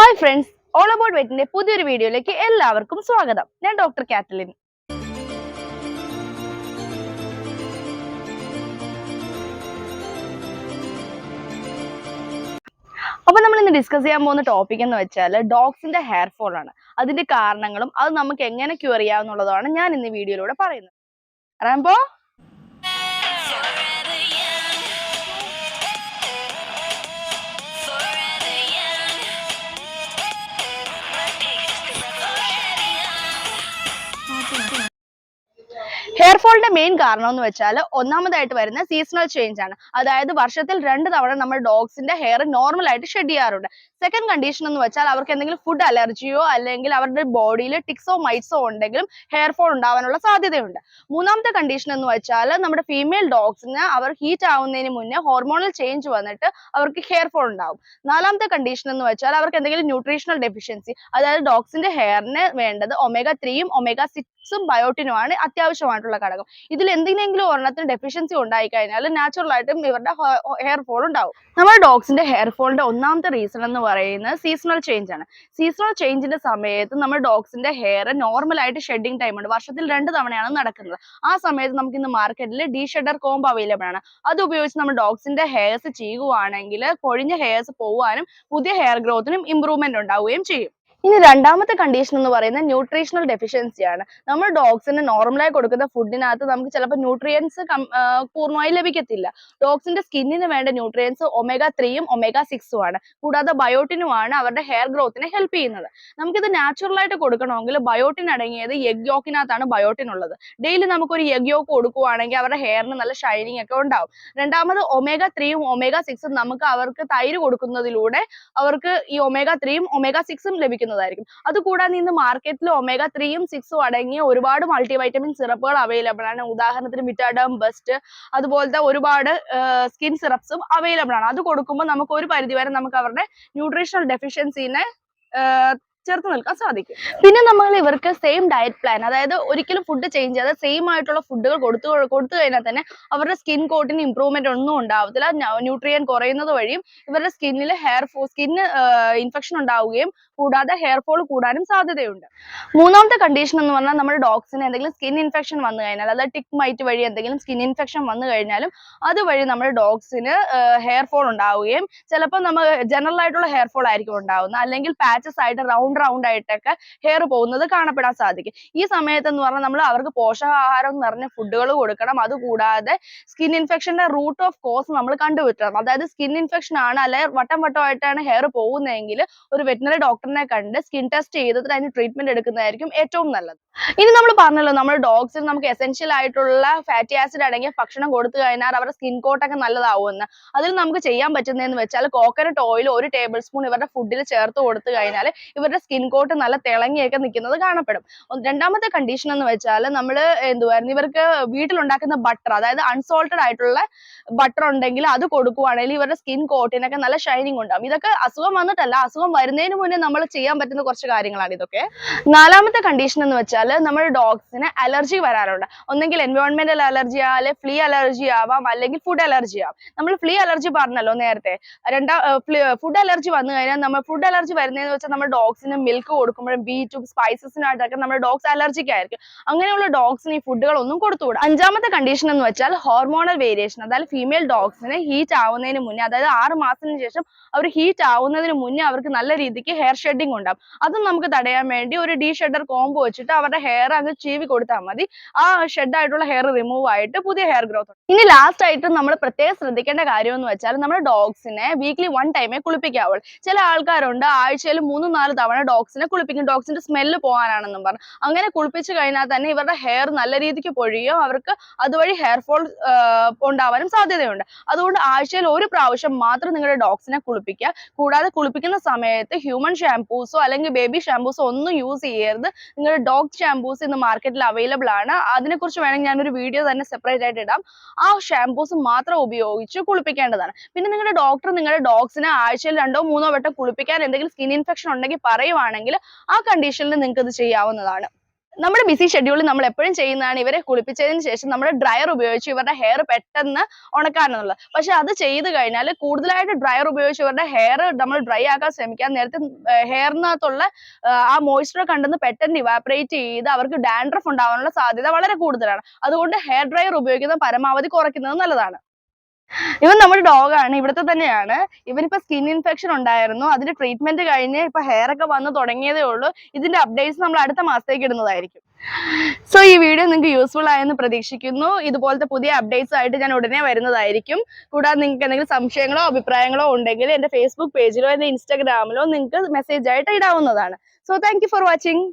Hi friends, all about വെറ്റിന്റെ പുതിയൊരു വീഡിയോയിലേക്ക് എല്ലാവർക്കും സ്വാഗതം. ഞാൻ ഡോക്ടർ കാറ്റലിൻ. അപ്പൊ നമ്മൾ ഇന്ന് ഡിസ്കസ് ചെയ്യാൻ പോകുന്ന ടോപ്പിക് എന്ന് വെച്ചാൽ ഡോഗ്സിന്റെ ഹെയർ ഫോൾ ആണ്. അതിന്റെ കാരണങ്ങളും അത് നമുക്ക് എങ്ങനെ ക്യൂർ ചെയ്യാവുന്നതാണ് ഞാൻ ഇന്ന് വീഡിയോയിലൂടെ പറയുന്നത്. റാംബോ ഹെയർ ഫോളിന്റെ മെയിൻ കാരണം എന്ന് വെച്ചാൽ ഒന്നാമതായിട്ട് വരുന്ന സീസണൽ ചേഞ്ച് ആണ്. അതായത് വർഷത്തിൽ 2 തവണ നമ്മൾ ഡോഗ്സിന്റെ ഹെയർ നോർമൽ ആയിട്ട് ഷെഡ് ചെയ്യാറുണ്ട്. സെക്കൻഡ് കണ്ടീഷൻ എന്ന് വെച്ചാൽ അവർക്ക് എന്തെങ്കിലും ഫുഡ് അലർജിയോ അല്ലെങ്കിൽ അവരുടെ ബോഡിയിൽ ടിക്സോ മൈറ്റ്സോ ഉണ്ടെങ്കിലും ഹെയർ ഫോൾ ഉണ്ടാവാനുള്ള സാധ്യതയുണ്ട്. മൂന്നാമത്തെ കണ്ടീഷൻ എന്ന് വെച്ചാൽ നമ്മുടെ ഫീമെയിൽ ഡോഗ്സിന് അവർ ഹീറ്റ് ആവുന്നതിന് മുന്നേ ഹോർമോണൽ ചേഞ്ച് വന്നിട്ട് അവർക്ക് ഹെയർ ഫോൾ ഉണ്ടാവും. നാലാമത്തെ കണ്ടീഷൻ എന്ന് വെച്ചാൽ അവർക്ക് എന്തെങ്കിലും ന്യൂട്രീഷണൽ ഡെഫിഷ്യൻസി, അതായത് ഡോഗ്സിന്റെ ഹെയറിന് വേണ്ടത് omega-3 omega-6 ബയോട്ടിനുമാണ് അത്യാവശ്യമായിട്ടുള്ള ഘടകം. ഇതിൽ എന്തിനെങ്കിലും ഒരെണ്ണത്തിന് ഡെഫിഷ്യൻസി ഉണ്ടായി കഴിഞ്ഞാൽ നാച്ചുറൽ ആയിട്ടും ഇവരുടെ ഹെയർ ഫോൾ ഉണ്ടാവും. നമ്മുടെ ഡോഗ്സിന്റെ ഹെയർ ഫോളിന്റെ ഒന്നാമത്തെ റീസൺ എന്ന് പറയുന്നത് സീസണൽ ചേഞ്ച് ആണ്. സീസണൽ ചേഞ്ചിന്റെ സമയത്ത് നമ്മുടെ ഡോഗ്സിന്റെ ഹെയർ നോർമൽ ആയിട്ട് ഷെഡിങ് ടൈം ഉണ്ട്. വർഷത്തിൽ 2 തവണയാണ് നടക്കുന്നത്. ആ സമയത്ത് നമുക്ക് ഇന്ന് മാർക്കറ്റിൽ ഡി ഷെഡർ കോംബ് അവൈലബിൾ ആണ്. അത് ഉപയോഗിച്ച് നമ്മൾ ഡോഗ്സിന്റെ ഹെയർസ് ചെയ്യുവാണെങ്കിൽ കൊഴിഞ്ഞ ഹെയർസ് പോവാനും പുതിയ ഹെയർ ഗ്രോത്തിനും ഇംപ്രൂവ്മെന്റ് ഉണ്ടാവുകയും ചെയ്യും. ഇനി രണ്ടാമത്തെ കണ്ടീഷൻ എന്ന് പറയുന്നത് ന്യൂട്രീഷണൽ ഡെഫിഷ്യൻസി ആണ്. നമ്മൾ ഡോഗ്സിന് നോർമലായി കൊടുക്കുന്ന ഫുഡിനകത്ത് നമുക്ക് ചിലപ്പോൾ ന്യൂട്രിയൻസ് പൂർണ്ണമായി ലഭിക്കത്തില്ല. ഡോഗ്സിന്റെ സ്കിന്നിന് വേണ്ട ന്യൂട്രിയൻസ് omega-3 omega-6 ആണ്. കൂടാതെ ബയോട്ടിനുമാണ് അവരുടെ ഹെയർ ഗ്രോത്തിനെ ഹെൽപ്പ് ചെയ്യുന്നത്. നമുക്കിത് നാച്ചുറൽ ആയിട്ട് കൊടുക്കണമെങ്കിൽ ബയോട്ടിൻ അടങ്ങിയത് എഗ് യോക്കിനകത്താണ് ബയോട്ടിൻ ഉള്ളത്. ഡെയിലി നമുക്കൊരു എഗ് യോക്ക് കൊടുക്കുവാണെങ്കിൽ അവരുടെ ഹെയറിന് നല്ല ഷൈനിങ് ഒക്കെ ഉണ്ടാവും. രണ്ടാമത് omega-3 omega-6 നമുക്ക് അവർക്ക് തൈര് കൊടുക്കുന്നതിലൂടെ അവർക്ക് ഈ omega-3 omega-6 ലഭിക്കുന്നതായിരിക്കും. അതുകൂടാതെ ഇന്ന് മാർക്കറ്റിൽ omega-3 6 അടങ്ങിയ ഒരുപാട് മൾട്ടിവൈറ്റമിൻ സിറപ്പുകൾ അവൈലബിൾ ആണ്. ഉദാഹരണത്തിന് വിറ്റാഡം ബെസ്റ്റ് അതുപോലത്തെ ഒരുപാട് സ്കിൻ സിറപ്സും അവൈലബിൾ ആണ്. അത് കൊടുക്കുമ്പോൾ നമുക്ക് ഒരു പരിധിവരെ നമുക്ക് അവരുടെ ന്യൂട്രീഷണൽ ഡെഫിഷ്യൻസിനെ ചേർത്ത് നിൽക്കാൻ സാധിക്കും. പിന്നെ നമ്മൾ ഇവർക്ക് സെയിം ഡയറ്റ് പ്ലാൻ, അതായത് ഒരിക്കലും ഫുഡ് ചേഞ്ച് ചെയ്യാതെ സെയിം ആയിട്ടുള്ള ഫുഡുകൾ കൊടുത്തു കഴിഞ്ഞാൽ തന്നെ അവരുടെ സ്കിൻ കോട്ടിന് ഇംപ്രൂവ്മെന്റ് ഒന്നും ഉണ്ടാവത്തില്ല. ന്യൂട്രിയൻ കുറയുന്നത് വഴിയും ഇവരുടെ സ്കിന്നിൽ സ്കിന്ന് ഇൻഫെക്ഷൻ ഉണ്ടാവുകയും കൂടാതെ ഹെയർ ഫോൾ കൂടാനും സാധ്യതയുണ്ട്. മൂന്നാമത്തെ കണ്ടീഷൻ എന്ന് പറഞ്ഞാൽ നമ്മുടെ ഡോഗ്സിന് എന്തെങ്കിലും സ്കിൻ ഇൻഫെക്ഷൻ വന്നു കഴിഞ്ഞാൽ, അതായത് ടിക് മൈറ്റ് വഴി എന്തെങ്കിലും സ്കിൻ ഇൻഫെക്ഷൻ വന്നു കഴിഞ്ഞാലും അതുവഴി നമ്മുടെ ഡോഗ്സിന് ഹെയർ ഫോൾ ഉണ്ടാവുകയും ചിലപ്പോൾ നമ്മൾ ജനറൽ ആയിട്ടുള്ള ഹെയർ ഫോൾ ആയിരിക്കും ഉണ്ടാവുന്നത്, അല്ലെങ്കിൽ പാച്ചസ് ആയിട്ട് റൗണ്ട് ആയിട്ടൊക്കെ ഹെയർ പോകുന്നത് കാണപ്പെടാൻ സാധിക്കും. ഈ സമയത്ത് എന്ന് പറഞ്ഞാൽ നമ്മൾ അവർക്ക് പോഷകാഹാരം നിറഞ്ഞ ഫുഡുകൾ കൊടുക്കണം. അതുകൂടാതെ സ്കിൻ ഇൻഫെക്ഷന്റെ റൂട്ട് ഓഫ് കോസ് നമ്മൾ കണ്ടുപിടിക്കണം. അതായത് സ്കിൻ ഇൻഫെക്ഷൻ ആണ് അല്ലെങ്കിൽ വട്ടമായിട്ടാണ് ഹെയർ പോകുന്നതെങ്കിൽ ഒരു വെറ്റിനറി ഡോക്ടറിനെ കണ്ട് സ്കിൻ ടെസ്റ്റ് ചെയ്തിട്ട് അതിന് ട്രീറ്റ്മെന്റ് എടുക്കുന്നതായിരിക്കും ഏറ്റവും നല്ലത്. ഇനി നമ്മൾ പറഞ്ഞല്ലോ, നമ്മുടെ ഡോഗ്സിന് നമുക്ക് എസെൻഷ്യൽ ആയിട്ടുള്ള ഫാറ്റി ആസിഡ് അടങ്ങിയ ഭക്ഷണം കൊടുത്തു കഴിഞ്ഞാൽ അവരുടെ സ്കിൻ കോട്ടൊക്കെ നല്ലതാവുമെന്ന്. അതിൽ നമുക്ക് ചെയ്യാൻ പറ്റുന്നതെന്ന് വെച്ചാൽ കോക്കനട്ട് ഓയിൽ 1 ടേബിൾ സ്പൂൺ ഇവരുടെ ഫുഡിൽ ചേർത്ത് കൊടുത്തു കഴിഞ്ഞാൽ ഇവരുടെ സ്കിൻ കോട്ട് നല്ല തിളങ്ങിയൊക്കെ നിൽക്കുന്നത് കാണപ്പെടും. രണ്ടാമത്തെ കണ്ടീഷൻ എന്ന് വെച്ചാൽ നമ്മൾ ഇവർക്ക് വീട്ടിലുണ്ടാക്കുന്ന ബട്ടർ, അതായത് അൺസോൾട്ടഡ് ആയിട്ടുള്ള ബട്ടർ ഉണ്ടെങ്കിൽ അത് കൊടുക്കുവാണെങ്കിൽ ഇവരുടെ സ്കിൻ കോട്ടിനൊക്കെ നല്ല ഷൈനിങ് ഉണ്ടാവും. ഇതൊക്കെ അസുഖം വന്നിട്ടല്ല, അസുഖം വരുന്നതിന് മുന്നേ നമ്മൾ ചെയ്യാൻ പറ്റുന്ന കുറച്ച് കാര്യങ്ങളാണ് ഇതൊക്കെ. നാലാമത്തെ കണ്ടീഷൻ എന്ന് വെച്ചാൽ നമ്മുടെ ഡോഗ്സിന് അലർജി വരാറുണ്ട്. ഒന്നെങ്കിൽ എൻവയോൺമെന്റൽ അലർജി അല്ലെങ്കിൽ ഫ്ലീ അലർജി ആവാം, അല്ലെങ്കിൽ ഫുഡ് അലർജി ആവാം. നമ്മൾ ഫ്ലീ അലർജി പറഞ്ഞല്ലോ നേരത്തെ. ഫുഡ് അലർജി വന്നു കഴിഞ്ഞാൽ നമ്മൾ ഫുഡ് അലർജി വരുന്നതെന്ന് വെച്ചാൽ നമ്മുടെ ഡോഗ്സിന് മിൽക്ക് കൊടുക്കുമ്പോഴും ബീറ്റും സ്പൈസസിനായിട്ടൊക്കെ നമ്മുടെ ഡോഗ്സ് അലർജിക്ക് ആയിരിക്കും. അങ്ങനെയുള്ള ഡോഗ്സിന് ഈ ഫുഡുകൾ ഒന്നും കൊടുത്തുകൂടാ. അഞ്ചാമത്തെ കണ്ടീഷൻ എന്ന് വെച്ചാൽ ഹോർമോണൽ വേരിയേഷൻ, അതായത് ഫീമെയിൽ ഡോഗ്സിന് ഹീറ്റ് ആവുന്നതിന് മുന്നേ, അതായത് 6 മാസത്തിന് ശേഷം അവർ ഹീറ്റ് ആവുന്നതിന് മുന്നേ അവർക്ക് നല്ല രീതിക്ക് ഹെയർ ഷെഡിങ് ഉണ്ടാവും. അതും നമുക്ക് തടയാൻ വേണ്ടി ഒരു ഡി ഷെഡർ കോംബോ വെച്ചിട്ട് അവരുടെ ഹെയർ അങ്ങ് ചീവി കൊടുത്താൽ മതി. ആ ഷെഡ് ആയിട്ടുള്ള ഹെയർ റിമൂവ് ആയിട്ട് പുതിയ ഹെയർ ഗ്രോത്ത്. ഇനി ലാസ്റ്റ് ആയിട്ട് നമ്മൾ പ്രത്യേകം ശ്രദ്ധിക്കേണ്ട കാര്യം എന്ന് വെച്ചാൽ നമ്മുടെ ഡോഗ്സിനെ വീക്ക്ലി 1 ടൈമേ കുളിപ്പിക്കാവുള്ളൂ. ചില ആൾക്കാരുണ്ട് ആഴ്ചയിൽ 3-4 തവണ ഡോഗ്സിനെ കുളിപ്പിക്കും, ഡോഗ്സിന്റെ സ്മെല്ല് പോകാനാണെന്നും പറഞ്ഞു. അങ്ങനെ കുളിപ്പിച്ച് കഴിഞ്ഞാൽ തന്നെ ഇവരുടെ ഹെയർ നല്ല രീതിക്ക് പൊഴിയും, അവർക്ക് അതുവഴി ഹെയർ ഫോൾ ഉണ്ടാവാനും സാധ്യതയുണ്ട്. അതുകൊണ്ട് ആഴ്ചയിൽ 1 പ്രാവശ്യം മാത്രം നിങ്ങളുടെ ഡോഗ്സിനെ കുളിപ്പിക്കുക. കൂടാതെ കുളിപ്പിക്കുന്ന സമയത്ത് ഹ്യൂമൻ ഷാംപൂസോ അല്ലെങ്കിൽ ബേബി ഷാംപൂസോ ഒന്നും യൂസ് ചെയ്യരുത്. നിങ്ങളുടെ ഡോഗ് ഷാംപൂസ് ഇന്ന് മാർക്കറ്റിൽ അവൈലബിൾ ആണ്. അതിനെക്കുറിച്ച് വേണമെങ്കിൽ ഞാനൊരു വീഡിയോ തന്നെ സെപ്പറേറ്റ് ആയിട്ട് ഇടാം. ആ ഷാംപൂസ് മാത്രം ഉപയോഗിച്ച് കുളിപ്പിക്കേണ്ടതാണ്. പിന്നെ നിങ്ങളുടെ ഡോക്ടർ നിങ്ങളുടെ ഡോഗ്സിനെ ആഴ്ചയിൽ 2-3 വട്ടം കുളിപ്പിക്കാൻ എന്തെങ്കിലും സ്കിൻ ഇൻഫെക്ഷൻ ഉണ്ടെങ്കിൽ പറയുവാണെങ്കിൽ ആ കണ്ടീഷനിൽ നിങ്ങൾക്ക് ഇത് ചെയ്യാവുന്നതാണ്. നമ്മുടെ ബിസി ഷെഡ്യൂളിൽ നമ്മൾ എപ്പോഴും ചെയ്യുന്നതാണ് ഇവരെ കുളിപ്പിച്ചതിന് ശേഷം നമ്മുടെ ഡ്രയർ ഉപയോഗിച്ച് ഇവരുടെ ഹെയർ പെട്ടെന്ന് ഉണക്കാനുള്ളത്. പക്ഷെ അത് ചെയ്ത് കഴിഞ്ഞാൽ കൂടുതലായിട്ട് ഡ്രയർ ഉപയോഗിച്ച് ഇവരുടെ ഹെയർ നമ്മൾ ഡ്രൈ ആക്കാൻ ശ്രമിക്കാൻ നേരത്തെ ഹെയറിനകത്തുള്ള ആ മോയ്സ്ചർ കണ്ടെന്ന് പെട്ടെന്ന് ഇവാപറേറ്റ് ചെയ്ത് അവർക്ക് ഡാൻഡ്രഫ് ഉണ്ടാവാനുള്ള സാധ്യത വളരെ കൂടുതലാണ്. അതുകൊണ്ട് ഹെയർ ഡ്രയർ ഉപയോഗിക്കുന്നത് പരമാവധി കുറയ്ക്കുന്നത് നല്ലതാണ്. ഇവൻ നമ്മുടെ ഡോഗാണ്, ഇവിടുത്തെ തന്നെയാണ്. ഇവനിപ്പോ സ്കിൻ ഇൻഫെക്ഷൻ ഉണ്ടായിരുന്നു, അതിന്റെ ട്രീറ്റ്മെന്റ് കഴിഞ്ഞ് ഇപ്പൊ ഹെയർ ഒക്കെ വന്ന് തുടങ്ങിയതേ ഉള്ളൂ. ഇതിന്റെ അപ്ഡേറ്റ്സ് നമ്മൾ അടുത്ത മാസത്തേക്ക് ഇടുന്നതായിരിക്കും. സോ ഈ വീഡിയോ നിങ്ങൾക്ക് യൂസ്ഫുൾ ആയെന്ന് പ്രതീക്ഷിക്കുന്നു. ഇതുപോലത്തെ പുതിയ അപ്ഡേറ്റ്സ് ആയിട്ട് ഞാൻ ഉടനെ വരുന്നതായിരിക്കും. കൂടാതെ നിങ്ങൾക്ക് എന്തെങ്കിലും സംശയങ്ങളോ അഭിപ്രായങ്ങളോ ഉണ്ടെങ്കിൽ എന്റെ ഫേസ്ബുക്ക് പേജിലോ എന്റെ ഇൻസ്റ്റാഗ്രാമിലോ നിങ്ങൾക്ക് മെസ്സേജ് ആയിട്ട് ഇടാവുന്നതാണ്. So thank you for watching.